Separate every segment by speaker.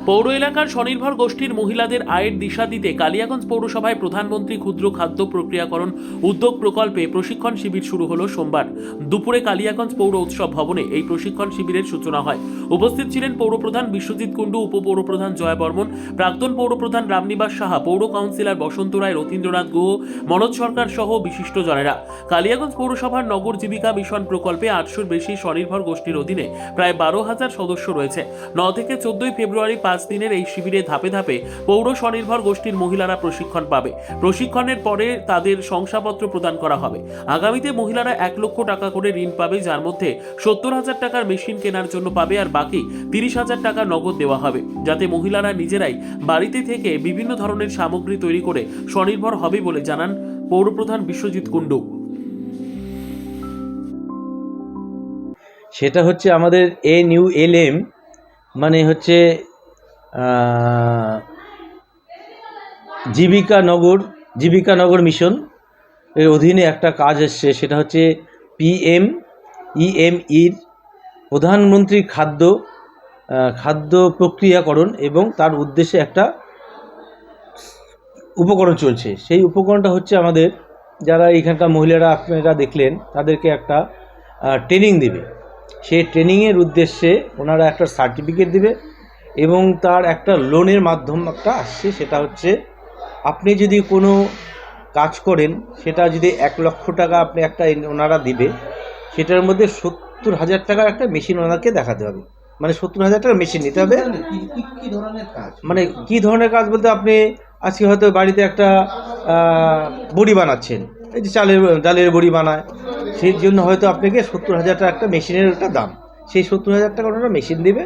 Speaker 1: পৌর এলাকার স্বনির্ভর গোষ্ঠীর মহিলাদের আয়ের দিশা দিতে কালিয়াগঞ্জ পৌরসভায় প্রধানমন্ত্রী ক্ষুদ্র খাদ্য প্রক্রিয়াকরণ উদ্যোগ প্রকল্পে প্রশিক্ষণ শিবির শুরু হলো সোমবার দুপুরে কালিয়াগঞ্জ পৌর উৎসব ভবনে এই প্রশিক্ষণ শিবিরের সূচনা হয়। উপস্থিত ছিলেন পৌরপ্রধান বিশ্বজিৎ কুণ্ডু, উপপৌরপ্রধান জয়া বর্মন, প্রাক্তন পৌরপ্রধান রামনিবাস সাহা, পৌর কাউন্সিলর বসন্ত রায়, রথীন্দ্রনাথ গুহ, মনোজ সরকার সহ বিশিষ্টজনেরা। কালিয়াগঞ্জ পৌরসভার নগর জীবিকা মিশন প্রকল্পে 800-র বেশি স্বনির্ভর গোষ্ঠীর অধীনে প্রায় 12,000 সদস্য রয়েছে। 9 থেকে 14 ফেব্রুয়ারি 5 দিনের এই শিবিরে ধাপে ধাপে পৌর স্বনির্ভর গোষ্ঠীর মহিলারা প্রশিক্ষণ পাবে। প্রশিক্ষণের পরে তাদের শংসাপত্র প্রদান করা হবে। আগামীতে মহিলারা 1 লক্ষ টাকা করে ঋণ পাবে, যার মধ্যে 70,000 টাকার মেশিন কেনার জন্য পাবে আর বাকি 30,000 টাকা নগদ দেওয়া হবে, যাতে মহিলারা নিজেরাই বাড়িতে থেকে বিভিন্ন ধরনের সামগ্রী তৈরি করে স্বনির্ভর হবে বলে জানান পৌরপ্রধান বিশ্বজিৎ কুণ্ডু।
Speaker 2: সেটা হচ্ছে আমাদের NULM, মানে হচ্ছে জীবিকা নগর মিশন এর অধীনে একটা কাজ এসছে। সেটা হচ্ছে PMEMEর প্রধানমন্ত্রী খাদ্য প্রক্রিয়াকরণ এবং তার উদ্দেশ্যে একটা উপকরণ চলছে। সেই উপকরণটা হচ্ছে আমাদের যারা এখানকার মহিলারা আপনারা দেখলেন তাদেরকে একটা ট্রেনিং দেবে। সেই ট্রেনিংয়ের উদ্দেশ্যে ওনারা একটা সার্টিফিকেট দেবে এবং তার একটা লোনের মাধ্যম একটা আসছে। সেটা হচ্ছে আপনি যদি কোনো কাজ করেন, সেটা যদি 1 লক্ষ টাকা আপনি একটা ওনারা দিবে, সেটার মধ্যে 70,000 টাকার একটা মেশিন ওনাকে দেখাতে হবে। মানে 70,000 টাকার মেশিন নিতে হবে।
Speaker 3: কি ধরনের কাজ?
Speaker 2: মানে কি ধরনের কাজ বলতে, আপনি আজকে হয়তো বাড়িতে একটা বড়ি বানাচ্ছেন, এই যে ডালের বড়ি বানায়, সেই জন্য হয়তো আপনাকে 70,000 টাকা একটা মেশিনের একটা দাম। সেই 70,000 টাকা ওনারা মেশিন দিবে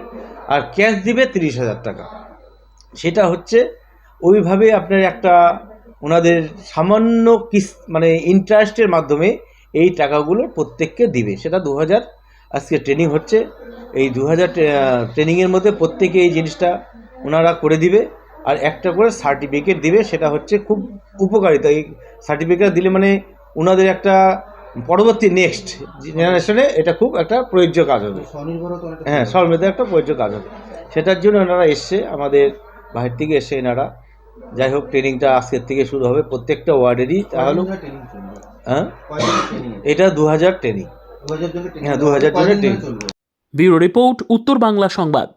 Speaker 2: আর ক্যাশ দিবে 30,000 টাকা। সেটা হচ্ছে ওইভাবে আপনার একটা ওনাদের সামান্য মানে ইন্টারেস্টের মাধ্যমে এই টাকাগুলো প্রত্যেককে দিবে। সেটা 2000 আজকে ট্রেনিং হচ্ছে। এই 2000 ট্রেনিংয়ের মধ্যে প্রত্যেকে এই জিনিসটা ওনারা করে দিবে আর একটা করে সার্টিফিকেট দিবে। সেটা হচ্ছে খুব উপকারিতা। এই সার্টিফিকেট দিলে মানে ওনাদের একটা পরবর্তী নেক্সট জেনারেশনে এটা খুব একটা প্রযোজ্য কাজ হবে। হ্যাঁ, স্বনির্ভর একটা প্রযোজ্য কাজ হবে। সেটার জন্য ওনারা এসছে, আমাদের বাইরে থেকে এসে এনারা। যাই হোক, ট্রেনিংটা আজকের থেকে শুরু হবে প্রত্যেকটা ওয়ার্ডেরই। তাহলে হ্যাঁ, এটা 2000 ট্রেনিং। হ্যাঁ, 2000 জনের ট্রেনিং।
Speaker 1: ব্যুরো রিপোর্ট, উত্তর বাংলা সংবাদ।